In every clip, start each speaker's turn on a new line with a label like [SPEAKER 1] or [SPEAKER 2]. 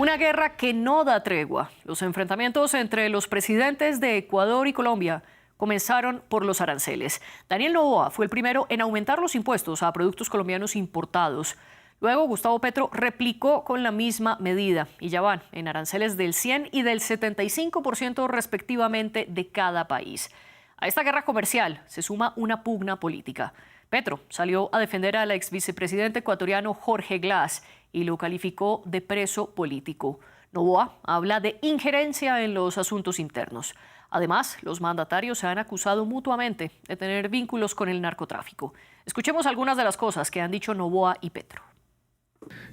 [SPEAKER 1] Una guerra que no da tregua. Los enfrentamientos entre los presidentes de Ecuador y Colombia comenzaron por los aranceles. Daniel Noboa fue el primero en aumentar los impuestos a productos colombianos importados. Luego, Gustavo Petro replicó con la misma medida y ya van en aranceles del 100 y del 75% respectivamente de cada país. A esta guerra comercial se suma una pugna política. Petro salió a defender al ex vicepresidente ecuatoriano Jorge Glass y lo calificó de preso político. Noboa habla de injerencia en los asuntos internos. Además, los mandatarios se han acusado mutuamente de tener vínculos con el narcotráfico. Escuchemos algunas de las cosas que han dicho Noboa y Petro.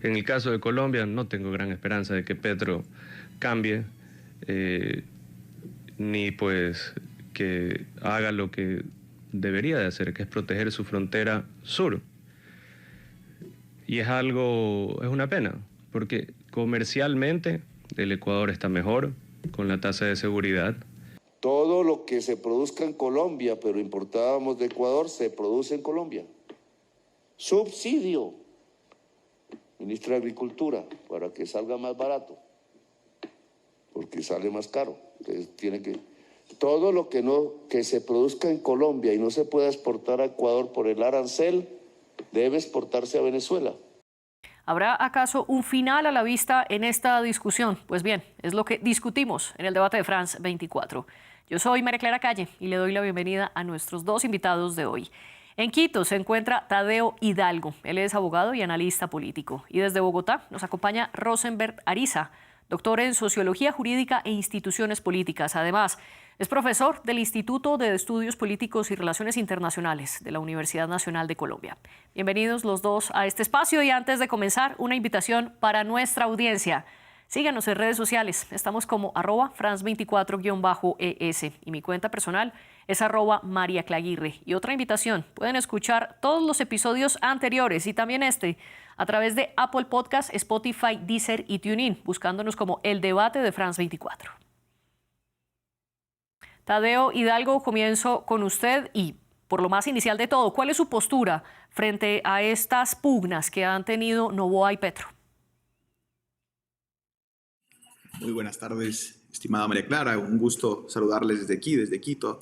[SPEAKER 2] En el caso de Colombia no tengo gran esperanza de que Petro cambie, ni pues que haga lo que debería de hacer, que es proteger su frontera sur. Y es una pena, porque comercialmente el Ecuador está mejor con la tasa de seguridad.
[SPEAKER 3] Todo lo que se produzca en Colombia, pero importábamos de Ecuador, se produce en Colombia. Subsidio, ministra de Agricultura, para que salga más barato, porque sale más caro. Entonces todo lo que se produzca en Colombia y no se pueda exportar a Ecuador por el arancel, debe exportarse a Venezuela.
[SPEAKER 1] ¿Habrá acaso un final a la vista en esta discusión? Pues bien, es lo que discutimos en el debate de France 24. Yo soy María Clara Calle y le doy la bienvenida a nuestros dos invitados de hoy. En Quito se encuentra Tadeo Hidalgo. Él es abogado y analista político. Y desde Bogotá nos acompaña Rosenberg Ariza, doctor en Sociología Jurídica e Instituciones Políticas. Además, es profesor del Instituto de Estudios Políticos y Relaciones Internacionales de la Universidad Nacional de Colombia. Bienvenidos los dos a este espacio y antes de comenzar, una invitación para nuestra audiencia. Síganos en redes sociales. Estamos como @France24-ES y mi cuenta personal es @MariaClaguirre. Y otra invitación, pueden escuchar todos los episodios anteriores y también a través de Apple Podcast, Spotify, Deezer y TuneIn, buscándonos como El Debate de France 24. Tadeo Hidalgo, comienzo con usted y por lo más inicial de todo, ¿cuál es su postura frente a estas pugnas que han tenido Noboa y Petro?
[SPEAKER 4] Muy buenas tardes, estimada María Clara. Un gusto saludarles desde aquí, desde Quito.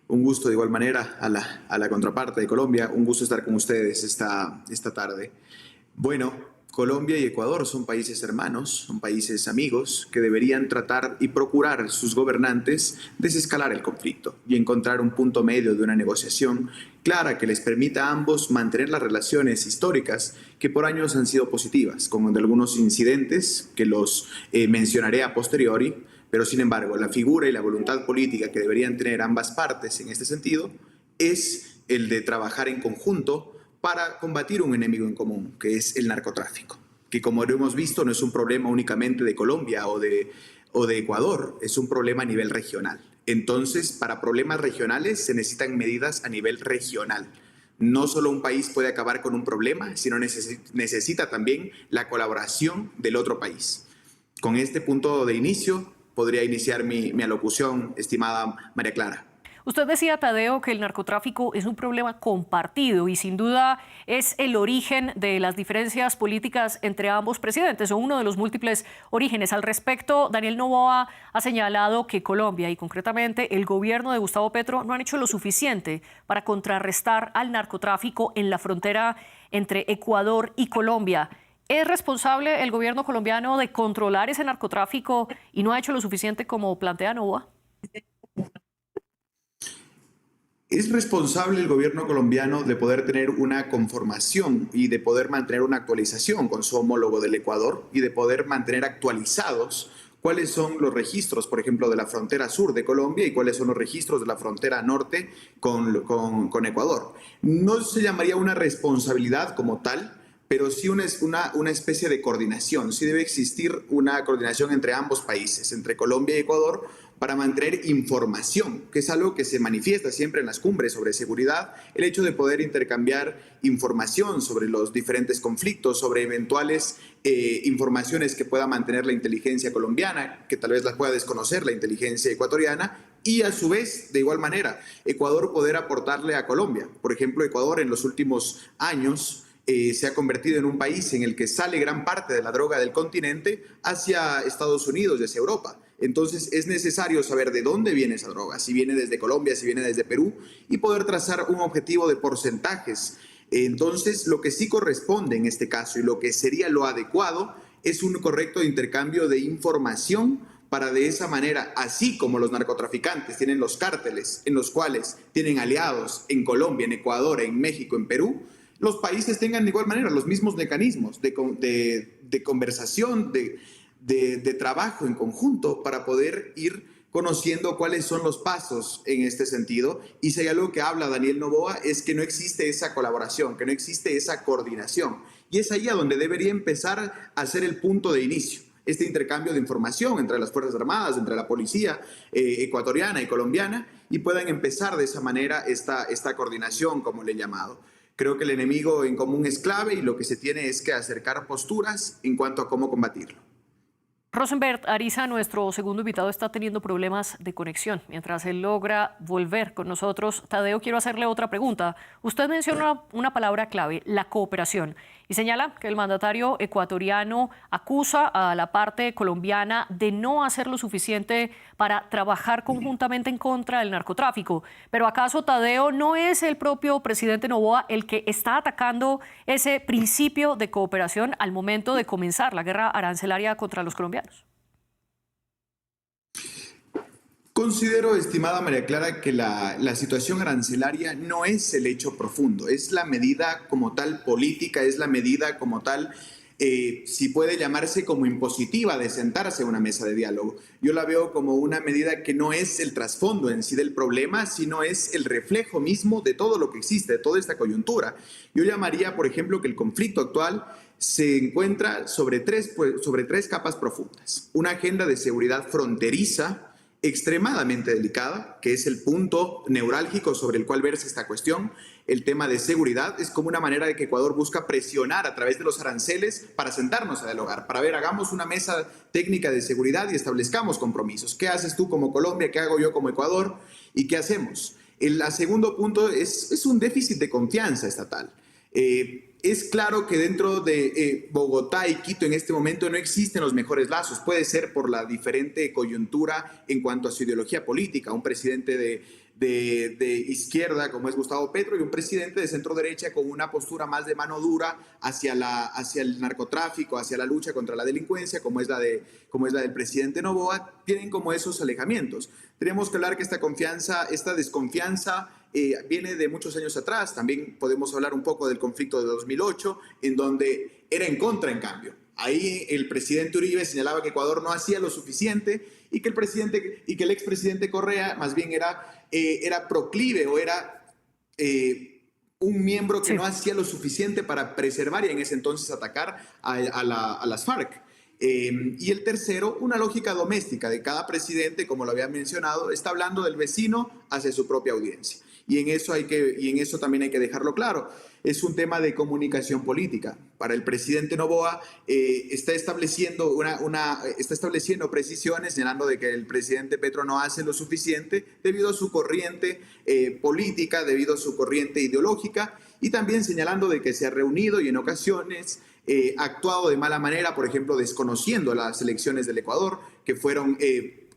[SPEAKER 4] Un gusto de igual manera a la contraparte de Colombia. Un gusto estar con ustedes esta tarde. Bueno, Colombia y Ecuador son países hermanos, son países amigos que deberían tratar y procurar sus gobernantes desescalar el conflicto y encontrar un punto medio de una negociación clara que les permita a ambos mantener las relaciones históricas que por años han sido positivas, con algunos incidentes que los mencionaré a posteriori, pero sin embargo la figura y la voluntad política que deberían tener ambas partes en este sentido es el de trabajar en conjunto para combatir un enemigo en común, que es el narcotráfico, que como lo hemos visto no es un problema únicamente de Colombia o de Ecuador, es un problema a nivel regional. Entonces, para problemas regionales se necesitan medidas a nivel regional. No solo un país puede acabar con un problema, sino necesita también la colaboración del otro país. Con este punto de inicio podría iniciar mi alocución, estimada María Clara.
[SPEAKER 1] Usted decía, Tadeo, que el narcotráfico es un problema compartido y sin duda es el origen de las diferencias políticas entre ambos presidentes o uno de los múltiples orígenes. Al respecto, Daniel Noboa ha señalado que Colombia y concretamente el gobierno de Gustavo Petro no han hecho lo suficiente para contrarrestar al narcotráfico en la frontera entre Ecuador y Colombia. ¿Es responsable el gobierno colombiano de controlar ese narcotráfico y no ha hecho lo suficiente como plantea Noboa?
[SPEAKER 4] ¿Es responsable el gobierno colombiano de poder tener una conformación y de poder mantener una actualización con su homólogo del Ecuador y de poder mantener actualizados cuáles son los registros, por ejemplo, de la frontera sur de Colombia y cuáles son los registros de la frontera norte con Ecuador? No se llamaría una responsabilidad como tal, pero sí una especie de coordinación. Sí debe existir una coordinación entre ambos países, entre Colombia y Ecuador, para mantener información, que es algo que se manifiesta siempre en las cumbres sobre seguridad, el hecho de poder intercambiar información sobre los diferentes conflictos, sobre eventuales informaciones que pueda mantener la inteligencia colombiana, que tal vez las pueda desconocer la inteligencia ecuatoriana, y a su vez, de igual manera, Ecuador poder aportarle a Colombia. Por ejemplo, Ecuador en los últimos años se ha convertido en un país en el que sale gran parte de la droga del continente hacia Estados Unidos y hacia Europa. Entonces es necesario saber de dónde viene esa droga, si viene desde Colombia, si viene desde Perú, y poder trazar un objetivo de porcentajes. Entonces lo que sí corresponde en este caso y lo que sería lo adecuado es un correcto intercambio de información para de esa manera, así como los narcotraficantes tienen los cárteles en los cuales tienen aliados en Colombia, en Ecuador, en México, en Perú, los países tengan de igual manera los mismos mecanismos de conversación, de trabajo en conjunto para poder ir conociendo cuáles son los pasos en este sentido. Y si hay algo que habla Daniel Noboa es que no existe esa colaboración, que no existe esa coordinación. Y es ahí a donde debería empezar a ser el punto de inicio. Este intercambio de información entre las Fuerzas Armadas, entre la policía ecuatoriana y colombiana, y puedan empezar de esa manera esta coordinación, como le he llamado. Creo que el enemigo en común es clave y lo que se tiene es que acercar posturas en cuanto a cómo combatirlo.
[SPEAKER 1] Rosenberg Ariza, nuestro segundo invitado, está teniendo problemas de conexión. Mientras él logra volver con nosotros, Tadeo, quiero hacerle otra pregunta. Usted menciona una palabra clave, la cooperación, y señala que el mandatario ecuatoriano acusa a la parte colombiana de no hacer lo suficiente para trabajar conjuntamente en contra del narcotráfico. Pero ¿acaso, Tadeo, no es el propio presidente Noboa el que está atacando ese principio de cooperación al momento de comenzar la guerra arancelaria contra los colombianos?
[SPEAKER 4] Considero, estimada María Clara, que la situación arancelaria no es el hecho profundo, es la medida como tal política, es la medida como tal, si puede llamarse como impositiva, de sentarse a una mesa de diálogo. Yo la veo como una medida que no es el trasfondo en sí del problema, sino es el reflejo mismo de todo lo que existe, de toda esta coyuntura. Yo llamaría, por ejemplo, que el conflicto actual se encuentra sobre tres capas profundas. Una agenda de seguridad fronteriza, extremadamente delicada, que es el punto neurálgico sobre el cual verse esta cuestión. El tema de seguridad es como una manera de que Ecuador busca presionar a través de los aranceles para sentarnos a dialogar, para ver, hagamos una mesa técnica de seguridad y establezcamos compromisos. ¿Qué haces tú como Colombia? ¿Qué hago yo como Ecuador? ¿Y qué hacemos? El segundo punto es un déficit de confianza estatal. Es claro que dentro de Bogotá y Quito en este momento no existen los mejores lazos. Puede ser por la diferente coyuntura en cuanto a su ideología política. Un presidente de izquierda como es Gustavo Petro y un presidente de centro derecha con una postura más de mano dura hacia el narcotráfico, hacia la lucha contra la delincuencia, como es la del presidente Noboa. Tienen como esos alejamientos. Tenemos que hablar que esta desconfianza viene de muchos años atrás. También podemos hablar un poco del conflicto de 2008, en donde era en contra, en cambio. Ahí el presidente Uribe señalaba que Ecuador no hacía lo suficiente y que el expresidente Correa más bien era proclive o era un miembro que no hacía lo suficiente para preservar y en ese entonces atacar a las FARC. Y el tercero, una lógica doméstica de cada presidente, como lo había mencionado, está hablando del vecino hacia su propia audiencia. Y en eso también hay que dejarlo claro. Es un tema de comunicación política. Para el presidente Noboa está estableciendo precisiones, señalando de que el presidente Petro no hace lo suficiente debido a su corriente política, debido a su corriente ideológica, y también señalando de que se ha reunido y en ocasiones ha actuado de mala manera, por ejemplo, desconociendo las elecciones del Ecuador, que fueron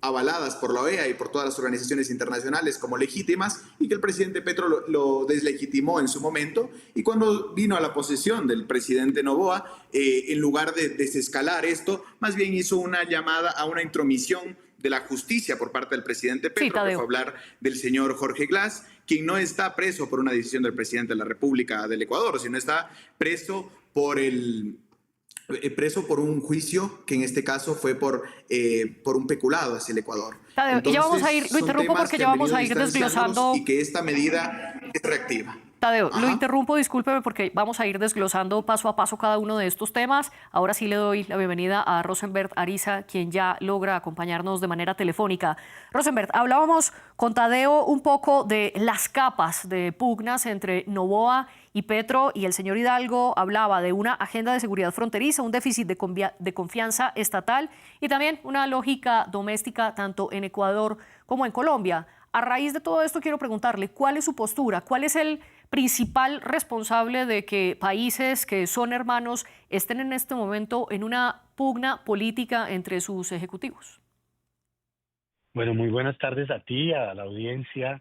[SPEAKER 4] avaladas por la OEA y por todas las organizaciones internacionales como legítimas, y que el presidente Petro lo deslegitimó en su momento. Y cuando vino a la posesión del presidente Noboa, en lugar de desescalar esto, más bien hizo una llamada a una intromisión de la justicia por parte del presidente Petro, que fue hablar del señor Jorge Glass, quien no está preso por una decisión del presidente de la República del Ecuador, sino está preso por un juicio que en este caso fue por un peculado hacia el Ecuador.
[SPEAKER 1] Tadeo,
[SPEAKER 4] entonces,
[SPEAKER 1] y ya vamos a ir, lo interrumpo porque ya vamos a ir desglosando.
[SPEAKER 4] Y que esta medida es reactiva.
[SPEAKER 1] Tadeo, lo interrumpo, discúlpeme, porque vamos a ir desglosando paso a paso cada uno de estos temas. Ahora sí le doy la bienvenida a Rosenberg Ariza, quien ya logra acompañarnos de manera telefónica. Rosenberg, hablábamos con Tadeo un poco de las capas de pugnas entre Noboa y Petro, y el señor Hidalgo hablaba de una agenda de seguridad fronteriza, un déficit de confianza estatal y también una lógica doméstica tanto en Ecuador como en Colombia. A raíz de todo esto quiero preguntarle, ¿cuál es su postura? ¿Cuál es el principal responsable de que países que son hermanos estén en este momento en una pugna política entre sus ejecutivos?
[SPEAKER 5] Bueno, muy buenas tardes a ti, a la audiencia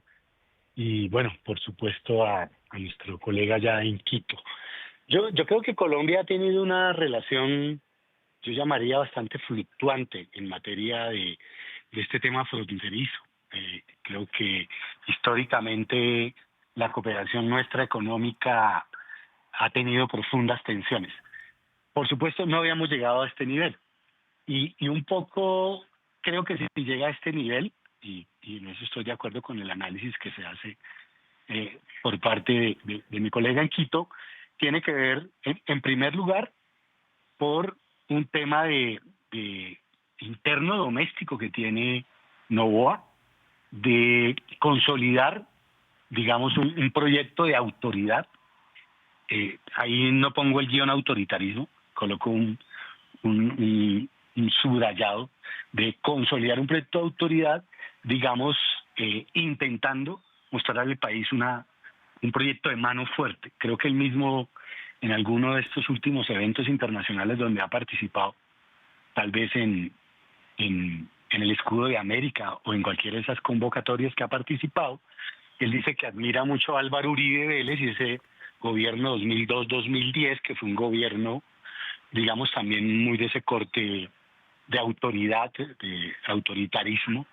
[SPEAKER 5] y, bueno, por supuesto a nuestro colega ya en Quito. Yo creo que Colombia ha tenido una relación, yo llamaría bastante fluctuante en materia de este tema fronterizo. Creo que históricamente la cooperación nuestra económica ha tenido profundas tensiones. Por supuesto, no habíamos llegado a este nivel. Y un poco creo que si llega a este nivel, y en eso estoy de acuerdo con el análisis que se hace por parte de mi colega en Quito, tiene que ver, en primer lugar, por un tema de interno doméstico que tiene Noboa, de consolidar, digamos, un proyecto de autoridad. Ahí no pongo el guión autoritarismo, coloco un subrayado de consolidar un proyecto de autoridad, digamos, intentando mostrar al país un proyecto de mano fuerte. Creo que él mismo, en alguno de estos últimos eventos internacionales donde ha participado, tal vez en el Escudo de América o en cualquiera de esas convocatorias que ha participado, él dice que admira mucho a Álvaro Uribe Vélez y ese gobierno 2002-2010, que fue un gobierno, digamos, también muy de ese corte de autoridad, de autoritarismo,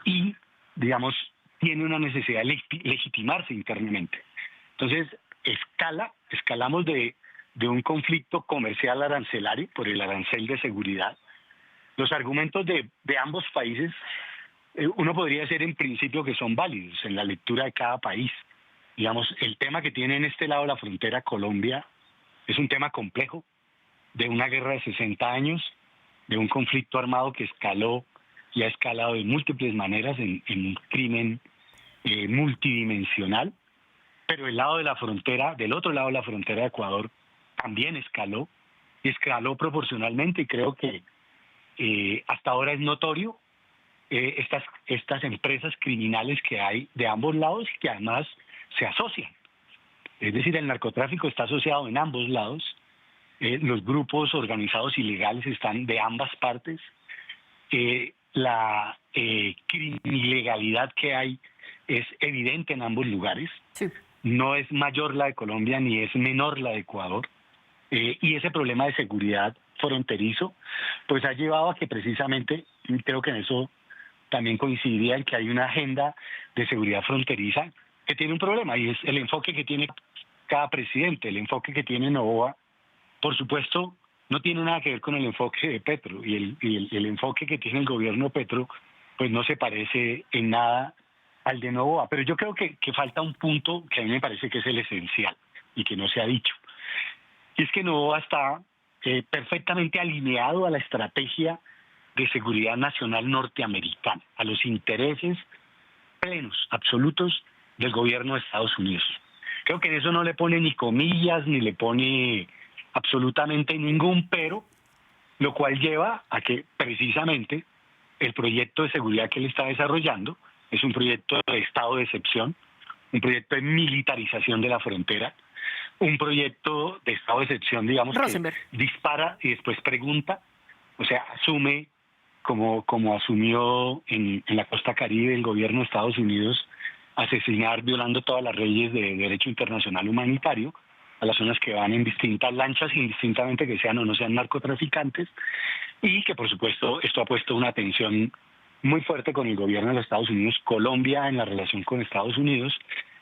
[SPEAKER 5] y, digamos, tiene una necesidad de legitimarse internamente. Entonces, escalamos de un conflicto comercial arancelario por el arancel de seguridad. Los argumentos de ambos países, uno podría decir en principio que son válidos en la lectura de cada país. Digamos, el tema que tiene en este lado de la frontera Colombia es un tema complejo, de una guerra de 60 años, de un conflicto armado que escaló y ha escalado de múltiples maneras en un crimen multidimensional, pero del otro lado de la frontera de Ecuador también escaló, y escaló proporcionalmente, y creo que hasta ahora es notorio estas empresas criminales que hay de ambos lados y que además se asocian. Es decir, el narcotráfico está asociado en ambos lados, los grupos organizados ilegales están de ambas partes, la ilegalidad que hay es evidente en ambos lugares.
[SPEAKER 1] Sí.
[SPEAKER 5] No es mayor la de Colombia ni es menor la de Ecuador. Y ese problema de seguridad fronterizo pues ha llevado a que precisamente, creo que en eso también coincidiría, en que hay una agenda de seguridad fronteriza que tiene un problema, y es el enfoque que tiene cada presidente. El enfoque que tiene Noboa, por supuesto, no tiene nada que ver con el enfoque de Petro, y el enfoque que tiene el gobierno Petro pues no se parece en nada al de Noboa. Pero yo creo que falta un punto que a mí me parece que es el esencial y que no se ha dicho. Y es que Noboa está perfectamente alineado a la estrategia de seguridad nacional norteamericana, a los intereses plenos, absolutos del gobierno de Estados Unidos. Creo que eso no le pone ni comillas, ni le pone absolutamente ningún pero, lo cual lleva a que precisamente el proyecto de seguridad que él está desarrollando es un proyecto de estado de excepción, un proyecto de militarización de la frontera, un proyecto de estado de excepción, digamos,
[SPEAKER 1] Rosenberg,
[SPEAKER 5] que dispara y después pregunta, o sea, asume como asumió en la costa caribe el gobierno de Estados Unidos, asesinar violando todas las leyes de derecho internacional humanitario a las zonas que van en distintas lanchas, indistintamente que sean o no sean narcotraficantes, y que por supuesto esto ha puesto una tensión muy fuerte con el gobierno de los Estados Unidos, Colombia en la relación con Estados Unidos.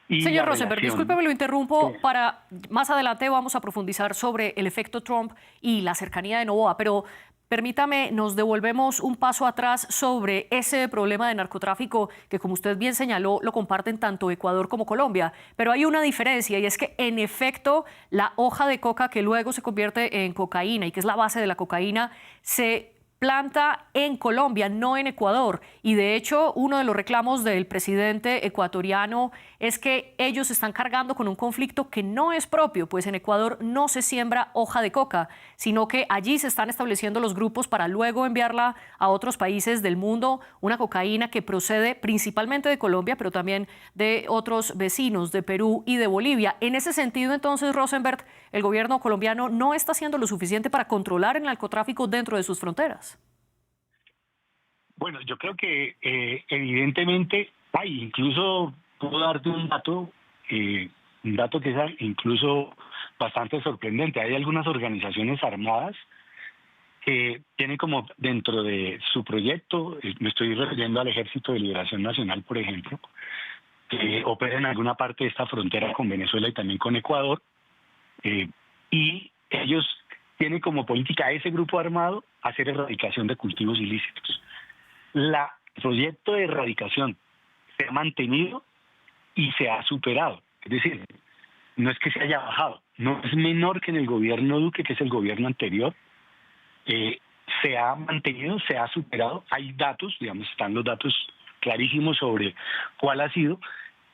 [SPEAKER 5] Y
[SPEAKER 1] señor Rosenberg, discúlpeme, lo interrumpo, para más adelante vamos a profundizar sobre el efecto Trump y la cercanía de Noboa, pero permítame, nos devolvemos un paso atrás sobre ese problema de narcotráfico que, como usted bien señaló, lo comparten tanto Ecuador como Colombia. Pero hay una diferencia, y es que, en efecto, la hoja de coca que luego se convierte en cocaína y que es la base de la cocaína, se planta en Colombia, no en Ecuador. Y de hecho, uno de los reclamos del presidente ecuatoriano es que ellos están cargando con un conflicto que no es propio, pues en Ecuador no se siembra hoja de coca, sino que allí se están estableciendo los grupos para luego enviarla a otros países del mundo, una cocaína que procede principalmente de Colombia, pero también de otros vecinos, de Perú y de Bolivia. En ese sentido, entonces, Rosenberg, el gobierno colombiano no está haciendo lo suficiente para controlar el narcotráfico dentro de sus fronteras.
[SPEAKER 5] Bueno, yo creo que evidentemente hay, incluso puedo darte un dato que es incluso bastante sorprendente. Hay algunas organizaciones armadas que tienen como dentro de su proyecto, me estoy refiriendo al Ejército de Liberación Nacional, por ejemplo, que opera en alguna parte de esta frontera con Venezuela y también con Ecuador, y ellos tienen como política a ese grupo armado hacer erradicación de cultivos ilícitos. El proyecto de erradicación se ha mantenido y se ha superado. Es decir, no es que se haya bajado, no es menor que en el gobierno Duque, que es el gobierno anterior. Se ha mantenido, se ha superado. Hay datos, digamos, están los datos clarísimos sobre cuál ha sido.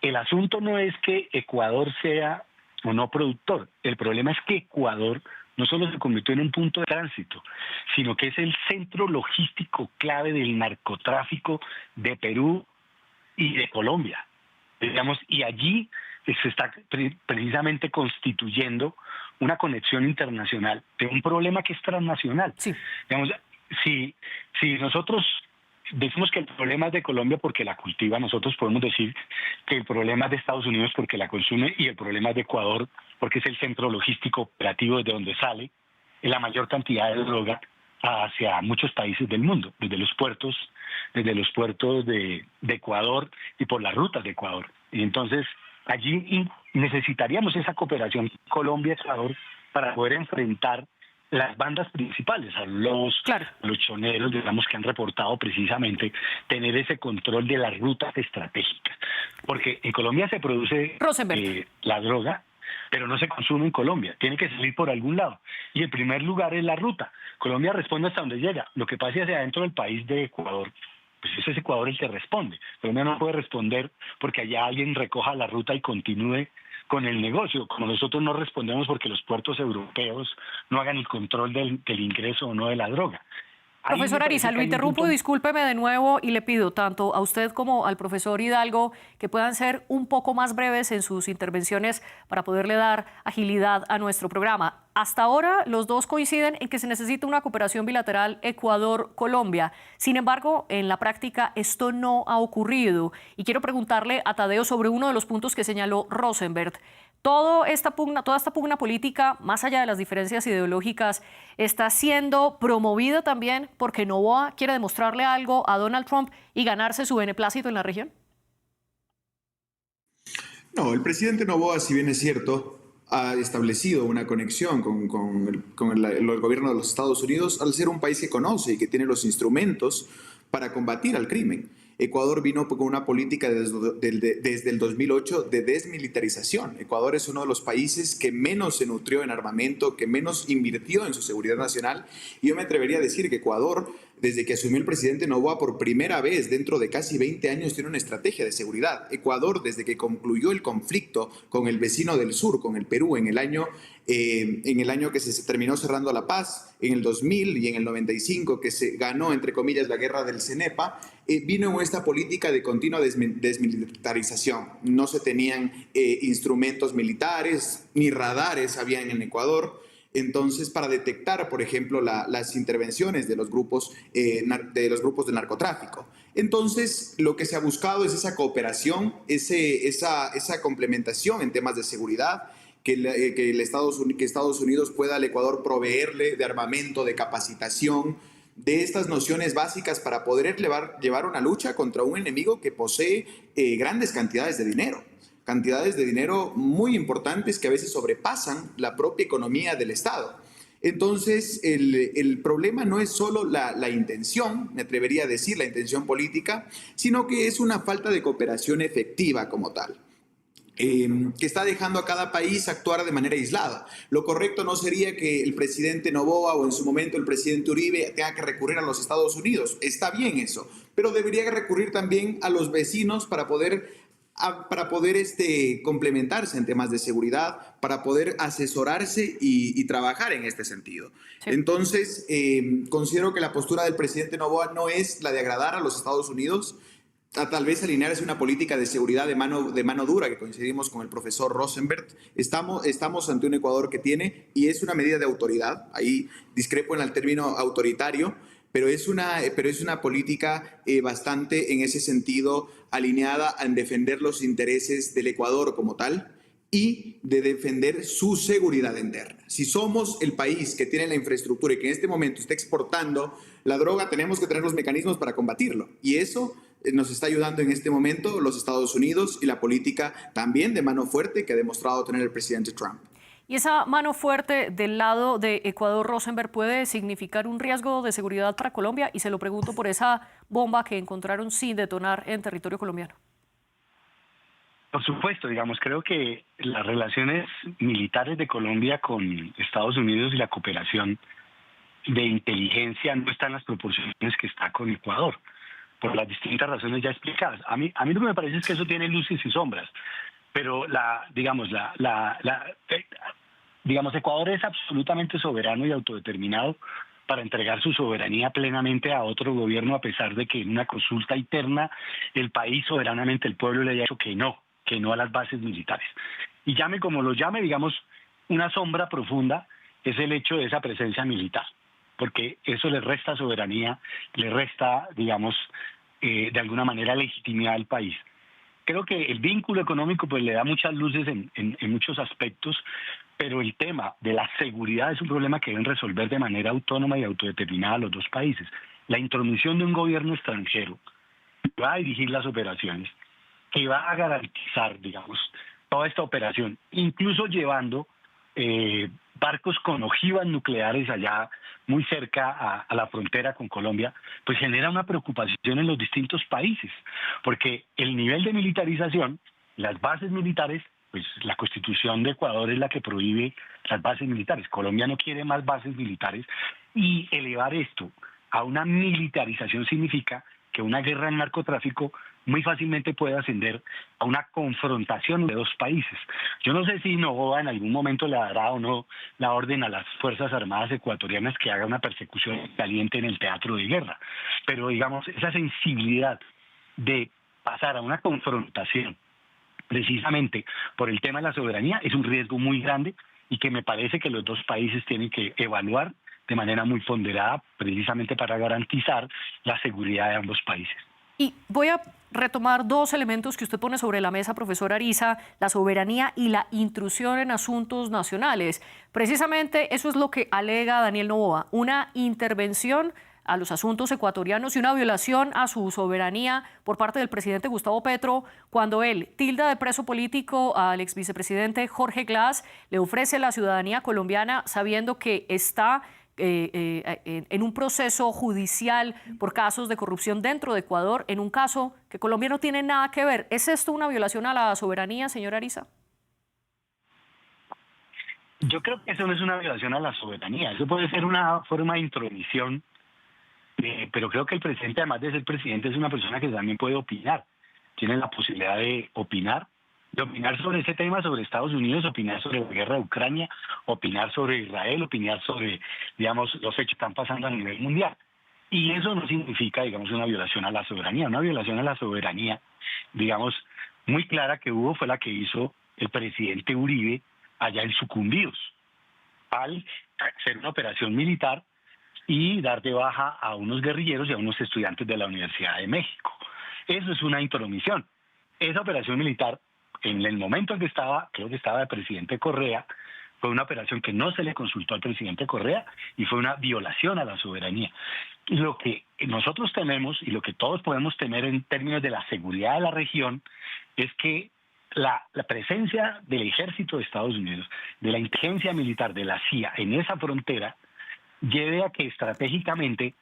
[SPEAKER 5] El asunto no es que Ecuador sea o no productor. El problema es que Ecuador no solo se convirtió en un punto de tránsito, sino que es el centro logístico clave del narcotráfico de Perú y de Colombia. Digamos, y allí se está precisamente constituyendo una conexión internacional de un problema que es transnacional.
[SPEAKER 1] Sí.
[SPEAKER 5] Digamos, si nosotros decimos que el problema es de Colombia porque la cultiva, nosotros podemos decir que el problema es de Estados Unidos porque la consume y el problema es de Ecuador porque es el centro logístico operativo desde donde sale la mayor cantidad de droga hacia muchos países del mundo, desde los puertos de Ecuador y por las rutas de Ecuador. Y entonces allí necesitaríamos esa cooperación Colombia-Ecuador para poder enfrentar las bandas principales, a los choneros, digamos, que han reportado precisamente tener ese control de las rutas estratégicas. Porque en Colombia se produce la droga, pero no se consume en Colombia, tiene que salir por algún lado. Y el primer lugar es la ruta. Colombia responde hasta donde llega. Lo que pasa hacia adentro del país de Ecuador, pues ese es Ecuador el que responde. Colombia no puede responder porque allá alguien recoja la ruta y continúe con el negocio, como nosotros no respondemos porque los puertos europeos no hagan el control del ingreso o no de la droga.
[SPEAKER 1] Profesor Ariza, lo interrumpo, discúlpeme de nuevo y le pido tanto a usted como al profesor Hidalgo que puedan ser un poco más breves en sus intervenciones para poderle dar agilidad a nuestro programa. Hasta ahora los dos coinciden en que se necesita una cooperación bilateral Ecuador-Colombia. Sin embargo, en la práctica esto no ha ocurrido. Y quiero preguntarle a Tadeo sobre uno de los puntos que señaló Rosenberg. Toda esta pugna política, más allá de las diferencias ideológicas, está siendo promovida también porque Noboa quiere demostrarle algo a Donald Trump y ganarse su beneplácito en la región.
[SPEAKER 4] No, el presidente Noboa, si bien es cierto, ha establecido una conexión con el gobierno de los Estados Unidos al ser un país que conoce y que tiene los instrumentos para combatir al crimen. Ecuador vino con una política desde el 2008 de desmilitarización. Ecuador es uno de los países que menos se nutrió en armamento, que menos invirtió en su seguridad nacional. Y yo me atrevería a decir que Ecuador, desde que asumió el presidente Noboa, por primera vez dentro de casi 20 años tiene una estrategia de seguridad. Ecuador, desde que concluyó el conflicto con el vecino del sur, con el Perú, en el año que se terminó cerrando la paz, en el 2000 y en el 95, que se ganó, entre comillas, la guerra del CENEPA, vino en esta política de continua desmilitarización. No se tenían instrumentos militares, ni radares habían en Ecuador. Entonces, para detectar, por ejemplo, las intervenciones de los grupos de narcotráfico. Entonces, lo que se ha buscado es esa cooperación, esa complementación en temas de seguridad, que Estados Unidos pueda al Ecuador proveerle de armamento, de capacitación, de estas nociones básicas para poder llevar una lucha contra un enemigo que posee grandes cantidades de dinero muy importantes que a veces sobrepasan la propia economía del Estado. Entonces, el problema no es solo la intención, me atrevería a decir, la intención política, sino que es una falta de cooperación efectiva como tal. que está dejando a cada país actuar de manera aislada. Lo correcto no sería que el presidente Noboa o en su momento el presidente Uribe tenga que recurrir a los Estados Unidos. Está bien eso, pero debería recurrir también a los vecinos para poder complementarse en temas de seguridad, para poder asesorarse y trabajar en este sentido. Sí. Entonces, considero que la postura del presidente Noboa no es la de agradar a los Estados Unidos, tal vez alinearse una política de seguridad de mano dura, que coincidimos con el profesor Rosenberg. Estamos ante un Ecuador que tiene, y es una medida de autoridad, ahí discrepo en el término autoritario, pero es una política bastante, en ese sentido, alineada en defender los intereses del Ecuador como tal y de defender su seguridad interna. Si somos el país que tiene la infraestructura y que en este momento está exportando la droga, tenemos que tener los mecanismos para combatirlo. Y eso nos está ayudando en este momento los Estados Unidos y la política también de mano fuerte que ha demostrado tener el presidente Trump.
[SPEAKER 1] ¿Y esa mano fuerte del lado de Ecuador, Rosenberg, puede significar un riesgo de seguridad para Colombia? Y se lo pregunto por esa bomba que encontraron sin detonar en territorio colombiano.
[SPEAKER 5] Por supuesto, digamos, creo que las relaciones militares de Colombia con Estados Unidos y la cooperación de inteligencia no están en las proporciones que está con Ecuador, por las distintas razones ya explicadas. A mí lo que me parece es que eso tiene luces y sombras, pero Ecuador es absolutamente soberano y autodeterminado para entregar su soberanía plenamente a otro gobierno, a pesar de que en una consulta interna el país soberanamente, el pueblo le haya dicho que no a las bases militares. Y llame como lo llame, digamos, una sombra profunda es el hecho de esa presencia militar, porque eso le resta soberanía, le resta, digamos, de alguna manera legitimidad al país. Creo que el vínculo económico pues le da muchas luces en muchos aspectos, pero el tema de la seguridad es un problema que deben resolver de manera autónoma y autodeterminada los dos países. La intromisión de un gobierno extranjero que va a dirigir las operaciones, que va a garantizar, digamos, toda esta operación, incluso llevando barcos con ojivas nucleares allá muy cerca a la frontera con Colombia, pues genera una preocupación en los distintos países, porque el nivel de militarización, las bases militares, pues la Constitución de Ecuador es la que prohíbe las bases militares. Colombia no quiere más bases militares, y elevar esto a una militarización significa que una guerra en narcotráfico muy fácilmente puede ascender a una confrontación de dos países. Yo no sé si Noboa en algún momento le dará o no la orden a las Fuerzas Armadas ecuatorianas que haga una persecución caliente en el teatro de guerra, pero digamos, esa sensibilidad de pasar a una confrontación precisamente por el tema de la soberanía es un riesgo muy grande y que me parece que los dos países tienen que evaluar de manera muy ponderada, precisamente para garantizar la seguridad de ambos países.
[SPEAKER 1] Y voy a retomar dos elementos que usted pone sobre la mesa, profesor Ariza: la soberanía y la intrusión en asuntos nacionales. Precisamente eso es lo que alega Daniel Noboa, una intervención a los asuntos ecuatorianos y una violación a su soberanía por parte del presidente Gustavo Petro, cuando él tilda de preso político al ex vicepresidente Jorge Glass, le ofrece la ciudadanía colombiana sabiendo que está en un proceso judicial por casos de corrupción dentro de Ecuador, en un caso que Colombia no tiene nada que ver. ¿Es esto una violación a la soberanía, señor Ariza?
[SPEAKER 5] Yo creo que eso no es una violación a la soberanía, eso puede ser una forma de intromisión, pero creo que el presidente, además de ser presidente, es una persona que también puede opinar, tiene la posibilidad de opinar sobre ese tema, sobre Estados Unidos, opinar sobre la guerra de Ucrania, opinar sobre Israel, opinar sobre, digamos, los hechos que están pasando a nivel mundial. Y eso no significa, digamos, una violación a la soberanía. Una violación a la soberanía, digamos, muy clara que hubo fue la que hizo el presidente Uribe allá en Sucumbíos, al hacer una operación militar y dar de baja a unos guerrilleros y a unos estudiantes de la Universidad de México. Eso es una intromisión. Esa operación militar, en el momento en que estaba, creo que estaba el presidente Correa, fue una operación que no se le consultó al presidente Correa y fue una violación a la soberanía. Y lo que nosotros tememos y lo que todos podemos temer en términos de la seguridad de la región es que la presencia del ejército de Estados Unidos, de la inteligencia militar, de la CIA en esa frontera, lleve a que estratégicamente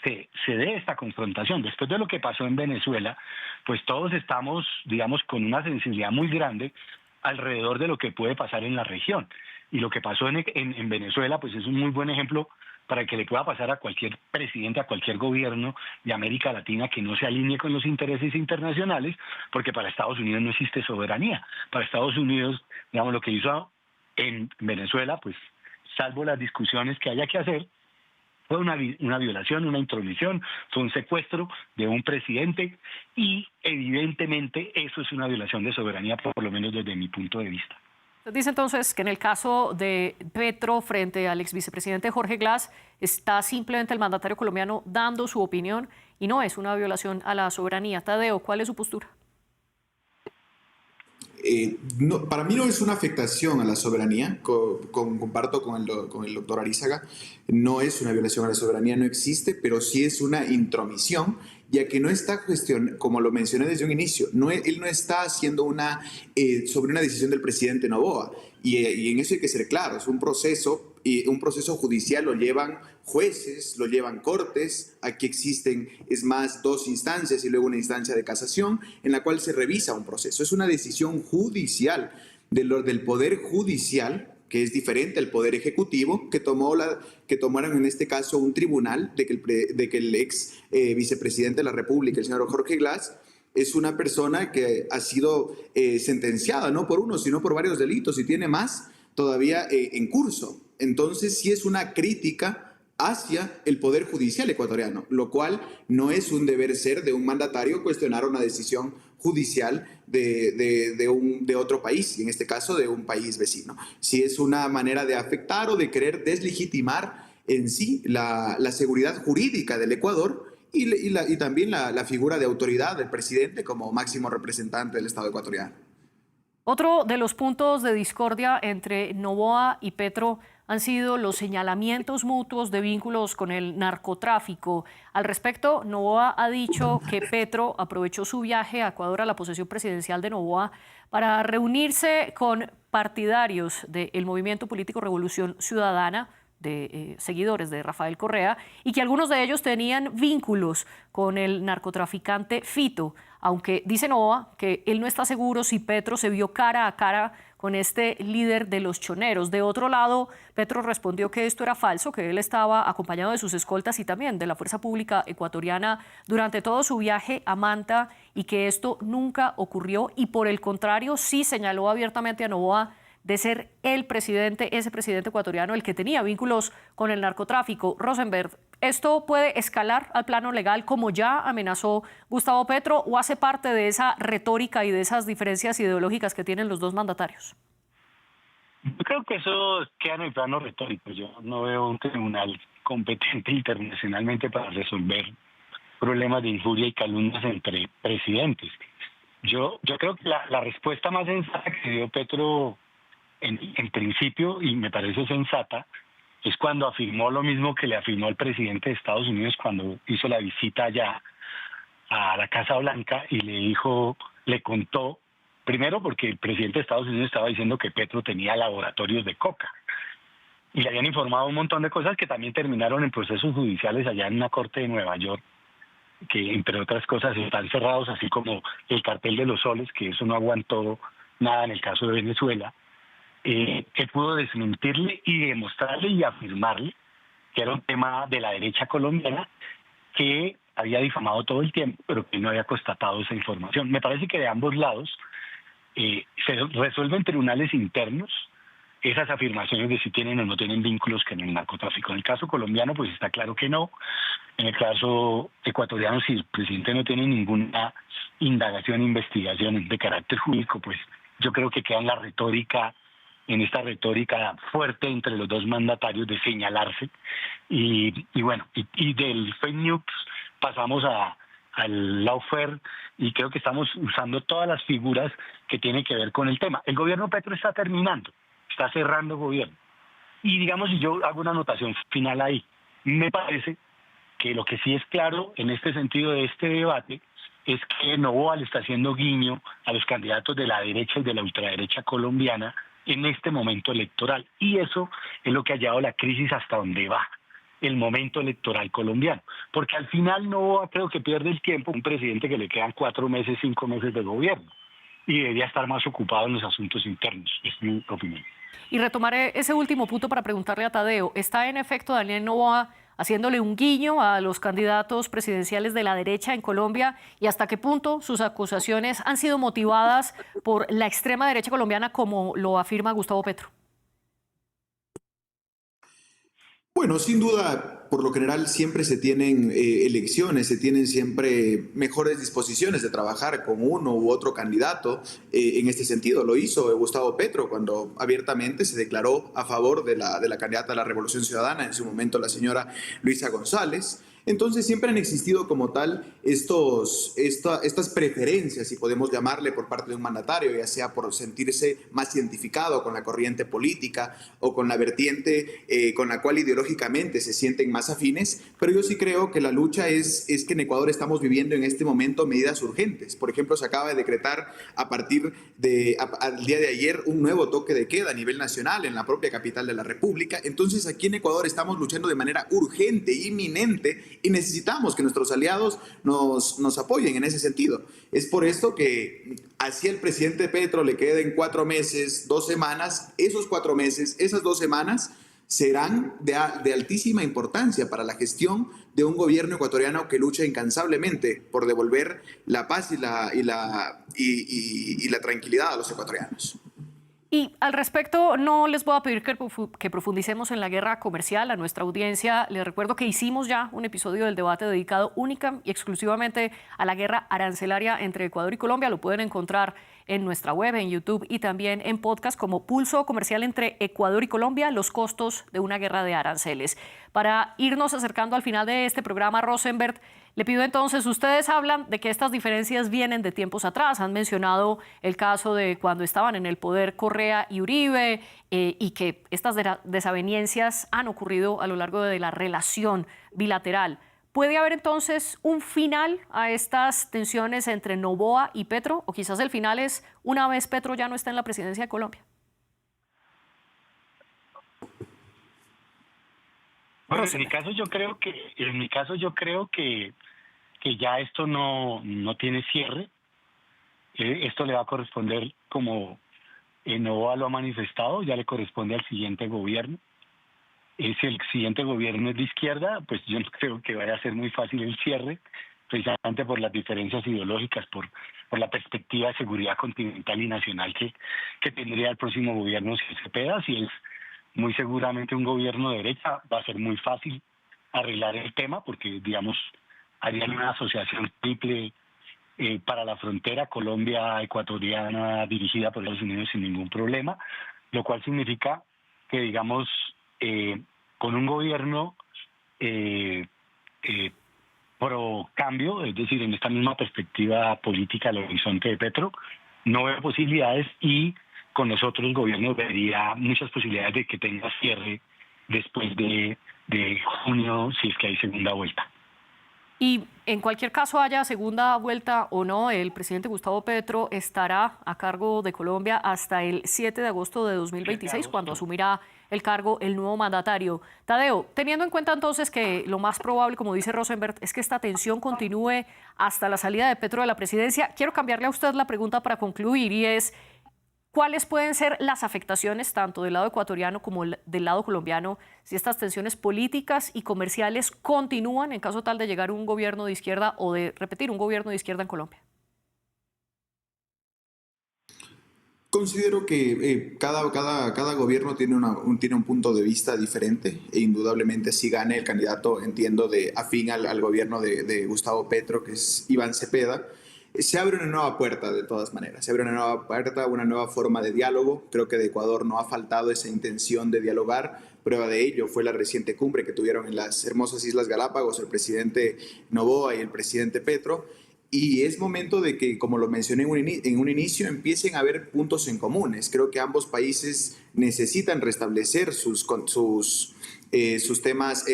[SPEAKER 5] se dé esta confrontación. Después de lo que pasó en Venezuela, pues todos estamos, digamos, con una sensibilidad muy grande alrededor de lo que puede pasar en la región. Y lo que pasó en Venezuela pues es un muy buen ejemplo para que le pueda pasar a cualquier presidente, a cualquier gobierno de América Latina que no se alinee con los intereses internacionales, porque para Estados Unidos no existe soberanía. Para Estados Unidos, digamos, lo que hizo en Venezuela, pues salvo las discusiones que haya que hacer, fue una violación, una intromisión, fue un secuestro de un presidente y evidentemente eso es una violación de soberanía, por lo menos desde mi punto de vista.
[SPEAKER 1] Dice entonces que en el caso de Petro frente al ex vicepresidente Jorge Glass está simplemente el mandatario colombiano dando su opinión y no es una violación a la soberanía. Tadeo, ¿cuál es su postura?
[SPEAKER 4] No, para mí no es una afectación a la soberanía, comparto con el doctor Arizaga, no es una violación a la soberanía, no existe, pero sí es una intromisión, ya que no está como lo mencioné desde un inicio, él no está haciendo sobre una decisión del presidente Noboa, y en eso hay que ser claro, es un proceso, y un proceso judicial lo llevan jueces, lo llevan cortes, aquí existen, es más, 2 instancias y luego una instancia de casación en la cual se revisa un proceso. Es una decisión judicial del Poder Judicial, que es diferente al Poder Ejecutivo, que tomaron en este caso un tribunal de que el ex vicepresidente de la República, el señor Jorge Glass, es una persona que ha sido sentenciada no por uno, sino por varios delitos y tiene más todavía en curso. Entonces sí es una crítica hacia el Poder Judicial ecuatoriano, lo cual no es un deber ser de un mandatario cuestionar una decisión judicial de otro país, y en este caso de un país vecino. Sí es una manera de afectar o de querer deslegitimar en sí la seguridad jurídica del Ecuador y también la figura de autoridad del presidente como máximo representante del Estado ecuatoriano.
[SPEAKER 1] Otro de los puntos de discordia entre Noboa y Petro han sido los señalamientos mutuos de vínculos con el narcotráfico. Al respecto, Noboa ha dicho que Petro aprovechó su viaje a Ecuador a la posesión presidencial de Noboa para reunirse con partidarios del movimiento político Revolución Ciudadana, de seguidores de Rafael Correa, y que algunos de ellos tenían vínculos con el narcotraficante Fito, aunque dice Noboa que él no está seguro si Petro se vio cara a cara con este líder de los choneros. De otro lado, Petro respondió que esto era falso, que él estaba acompañado de sus escoltas y también de la Fuerza Pública ecuatoriana durante todo su viaje a Manta y que esto nunca ocurrió y por el contrario sí señaló abiertamente a Noboa de ser ese presidente ecuatoriano, el que tenía vínculos con el narcotráfico. Rosenberg, ¿esto puede escalar al plano legal como ya amenazó Gustavo Petro o hace parte de esa retórica y de esas diferencias ideológicas que tienen los dos mandatarios?
[SPEAKER 5] Yo creo que eso queda en el plano retórico. Yo no veo un tribunal competente internacionalmente para resolver problemas de injuria y calumnias entre presidentes. Yo creo que la respuesta más sensata que dio Petro en principio, y me parece sensata, es cuando afirmó lo mismo que le afirmó el presidente de Estados Unidos cuando hizo la visita allá a la Casa Blanca y le contó, primero porque el presidente de Estados Unidos estaba diciendo que Petro tenía laboratorios de coca y le habían informado un montón de cosas que también terminaron en procesos judiciales allá en una corte de Nueva York, que entre otras cosas están cerrados, así como el cartel de los soles, que eso no aguantó nada en el caso de Venezuela. Que pudo desmentirle y demostrarle y afirmarle que era un tema de la derecha colombiana que había difamado todo el tiempo, pero que no había constatado esa información. Me parece que de ambos lados se resuelven tribunales internos esas afirmaciones de si tienen o no tienen vínculos con el narcotráfico. En el caso colombiano, pues está claro que no. En el caso ecuatoriano, si el presidente no tiene ninguna indagación, investigación de carácter jurídico, pues yo creo que queda en esta retórica fuerte entre los dos mandatarios de señalarse y del fake news pasamos al lawfare y creo que estamos usando todas las figuras que tienen que ver con el tema. El gobierno Petro está terminando, está cerrando gobierno y digamos, si yo hago una anotación final ahí, me parece que lo que sí es claro en este sentido de este debate es que Noboa le está haciendo guiño a los candidatos de la derecha y de la ultraderecha colombiana en este momento electoral. Y eso es lo que ha llevado la crisis hasta donde va el momento electoral colombiano. Porque al final Noboa creo que pierde el tiempo un presidente que le quedan 4 meses, 5 meses de gobierno. y debería estar más ocupado en los asuntos internos, es mi opinión.
[SPEAKER 1] Y retomaré ese último punto para preguntarle a Tadeo. ¿Está en efecto Daniel Noboa haciéndole un guiño a los candidatos presidenciales de la derecha en Colombia? ¿Y hasta qué punto sus acusaciones han sido motivadas por la extrema derecha colombiana, como lo afirma Gustavo Petro?
[SPEAKER 4] Bueno, sin duda, por lo general siempre se tienen elecciones, se tienen siempre mejores disposiciones de trabajar con uno u otro candidato. En este sentido, lo hizo Gustavo Petro cuando abiertamente se declaró a favor de la candidata a la Revolución Ciudadana, en su momento la señora Luisa González. Entonces siempre han existido como tal estas preferencias, si podemos llamarle, por parte de un mandatario, ya sea por sentirse más identificado con la corriente política o con la vertiente con la cual ideológicamente se sienten más afines, pero yo sí creo que la lucha es que en Ecuador estamos viviendo en este momento medidas urgentes. Por ejemplo, se acaba de decretar a partir al día de ayer un nuevo toque de queda a nivel nacional en la propia capital de la República. Entonces aquí en Ecuador estamos luchando de manera urgente, inminente, y necesitamos que nuestros aliados nos apoyen en ese sentido. Es por esto que así el presidente Petro le queden 4 meses, 2 semanas, esos 4 meses, esas 2 semanas serán de altísima importancia para la gestión de un gobierno ecuatoriano que lucha incansablemente por devolver la paz y la tranquilidad a los ecuatorianos.
[SPEAKER 1] Y al respecto, no les voy a pedir que profundicemos en la guerra comercial. A nuestra audiencia les recuerdo que hicimos ya un episodio del debate dedicado única y exclusivamente a la guerra arancelaria entre Ecuador y Colombia. Lo pueden encontrar en nuestra web, en YouTube y también en podcast como Pulso Comercial entre Ecuador y Colombia, los costos de una guerra de aranceles. Para irnos acercando al final de este programa, Rosenberg, le pido entonces, ustedes hablan de que estas diferencias vienen de tiempos atrás, han mencionado el caso de cuando estaban en el poder Correa y Uribe y que estas desavenencias han ocurrido a lo largo de la relación bilateral. ¿Puede haber entonces un final a estas tensiones entre Noboa y Petro? ¿O quizás el final es una vez Petro ya no está en la presidencia de Colombia?
[SPEAKER 5] Bueno, en mi caso yo creo que ya esto no tiene cierre. Esto le va a corresponder, como Noboa lo ha manifestado, ya le corresponde al siguiente gobierno. Si el siguiente gobierno es de izquierda, pues yo no creo que vaya a ser muy fácil el cierre, precisamente por las diferencias ideológicas, por la perspectiva de seguridad continental y nacional que tendría el próximo gobierno si Cepeda. Si es muy seguramente un gobierno de derecha, va a ser muy fácil arreglar el tema porque, digamos, harían una asociación triple para la frontera Colombia-ecuatoriana dirigida por Estados Unidos sin ningún problema, lo cual significa que, digamos, con un gobierno pro cambio, es decir, en esta misma perspectiva política del horizonte de Petro, no veo posibilidades, y con los otros gobiernos vería muchas posibilidades de que tenga cierre después de junio, si es que hay segunda vuelta.
[SPEAKER 1] Y en cualquier caso, haya segunda vuelta o no, el presidente Gustavo Petro estará a cargo de Colombia hasta el 7 de agosto de 2026, cuando asumirá el cargo el nuevo mandatario. Tadeo, teniendo en cuenta entonces que lo más probable, como dice Rosenberg, es que esta tensión continúe hasta la salida de Petro de la presidencia, quiero cambiarle a usted la pregunta para concluir, y es: ¿cuáles pueden ser las afectaciones tanto del lado ecuatoriano como del lado colombiano si estas tensiones políticas y comerciales continúan en caso tal de llegar un gobierno de izquierda o de repetir un gobierno de izquierda en Colombia?
[SPEAKER 4] Considero que cada gobierno tiene un punto de vista diferente, e indudablemente si gane el candidato, entiendo, afín al gobierno de Gustavo Petro, que es Iván Cepeda, se abre una nueva puerta. De todas maneras, se abre una nueva puerta, una nueva forma de diálogo. Creo que de Ecuador no ha faltado esa intención de dialogar. Prueba de ello fue la reciente cumbre que tuvieron en las hermosas Islas Galápagos el presidente Noboa y el presidente Petro. Y es momento de que, como lo mencioné en un inicio, empiecen a haber puntos en comunes. Creo que ambos países necesitan restablecer sus temas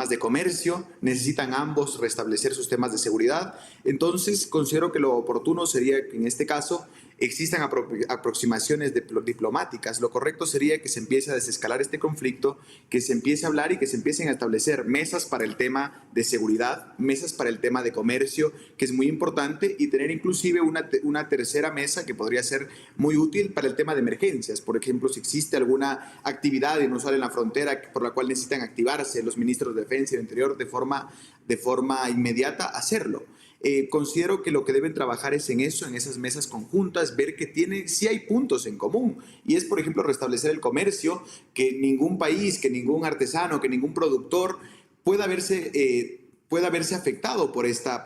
[SPEAKER 4] de comercio, necesitan ambos restablecer sus temas de seguridad. Entonces, considero que lo oportuno sería que en este caso existan aproximaciones diplomáticas. Lo correcto sería que se empiece a desescalar este conflicto, que se empiece a hablar y que se empiecen a establecer mesas para el tema de seguridad, mesas para el tema de comercio, que es muy importante, y tener inclusive una tercera mesa que podría ser muy útil para el tema de emergencias. Por ejemplo, si existe alguna actividad inusual en la frontera por la cual necesitan activarse los ministros de Defensa y de Interior de forma inmediata, hacerlo. Considero que lo que deben trabajar es en eso, en esas mesas conjuntas, ver que sí hay puntos en común, y es, por ejemplo, restablecer el comercio, que ningún país, que ningún artesano, que ningún productor pueda verse afectado por esta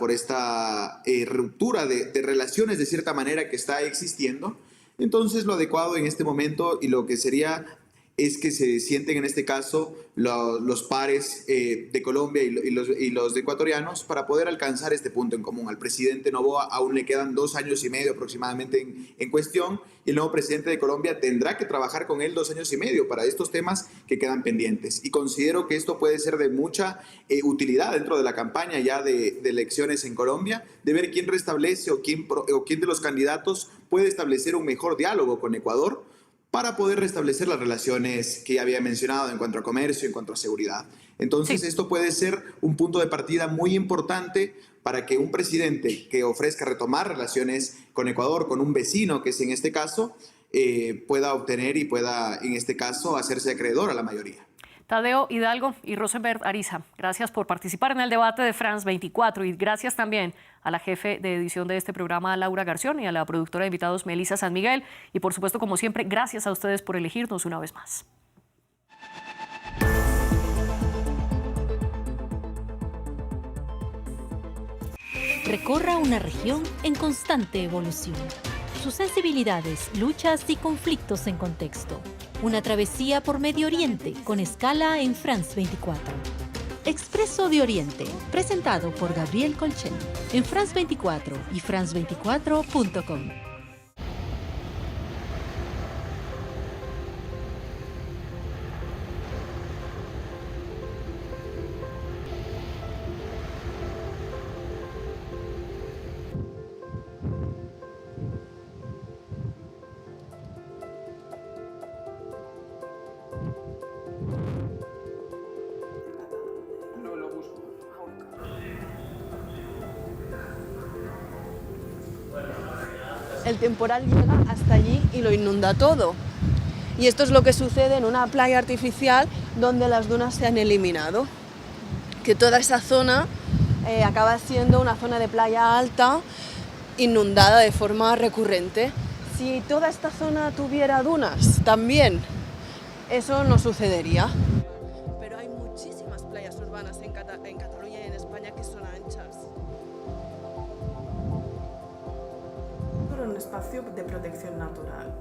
[SPEAKER 4] ruptura de relaciones de cierta manera que está existiendo. Entonces, lo adecuado en este momento y lo que sería es que se sienten en este caso los pares de Colombia y los ecuatorianos para poder alcanzar este punto en común. Al presidente Noboa aún le quedan 2 años y medio aproximadamente en cuestión, y el nuevo presidente de Colombia tendrá que trabajar con él 2 años y medio para estos temas que quedan pendientes. Y considero que esto puede ser de mucha utilidad dentro de la campaña ya de elecciones en Colombia, de ver quién restablece o quién de los candidatos puede establecer un mejor diálogo con Ecuador, para poder restablecer las relaciones que ya había mencionado en cuanto a comercio, en cuanto a seguridad. Entonces, Esto puede ser un punto de partida muy importante para que un presidente que ofrezca retomar relaciones con Ecuador, con un vecino, que es en este caso, pueda obtener y pueda, en este caso, hacerse acreedor a la mayoría.
[SPEAKER 1] Tadeo Hidalgo y Rosenberg Ariza, gracias por participar en el debate de France 24, y gracias también a la jefe de edición de este programa, Laura Garción, y a la productora de invitados, Melissa San Miguel. Y por supuesto, como siempre, gracias a ustedes por elegirnos una vez más.
[SPEAKER 6] Recorra una región en constante evolución. Sus sensibilidades, luchas y conflictos en contexto. Una travesía por Medio Oriente con escala en France 24. Expreso de Oriente, presentado por Gabriel Colchen, en France 24 y france24.com.
[SPEAKER 7] El temporal llega hasta allí y lo inunda todo. Y esto es lo que sucede en una playa artificial donde las dunas se han eliminado. Que toda esa zona acaba siendo una zona de playa alta inundada de forma recurrente. Si toda esta zona tuviera dunas también, eso no sucedería. Pero hay muchísimas playas urbanas en Cataluña y en España que son anchas.
[SPEAKER 8] Un espacio de protección natural.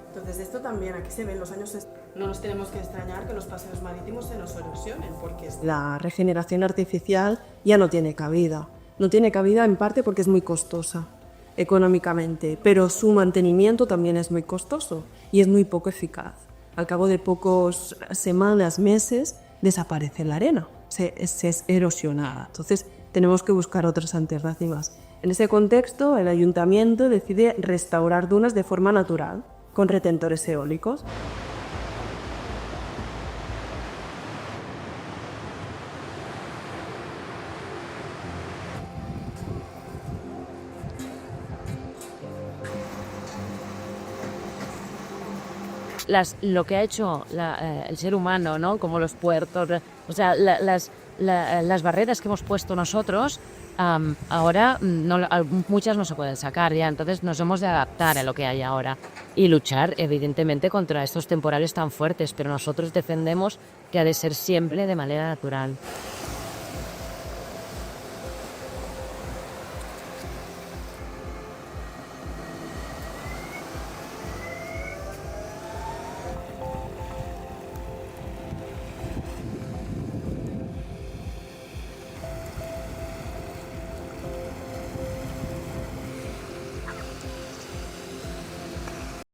[SPEAKER 8] Entonces esto también aquí se ve en los años. No nos tenemos que extrañar que los paseos marítimos se nos erosionen, porque la regeneración artificial ya no tiene cabida. No tiene cabida en parte porque es muy costosa económicamente, pero su mantenimiento también es muy costoso y es muy poco eficaz. Al cabo de pocas semanas, meses, desaparece la arena, se es erosionada. Entonces tenemos que buscar otras alternativas. En ese contexto, el ayuntamiento decide restaurar dunas de forma natural, con retentores eólicos.
[SPEAKER 9] Lo que ha hecho el ser humano, ¿no? Como los puertos, o sea, las barreras que hemos puesto nosotros, ahora muchas no se pueden sacar ya, entonces nos hemos de adaptar a lo que hay ahora y luchar evidentemente contra estos temporales tan fuertes, pero nosotros defendemos que ha de ser siempre de manera natural.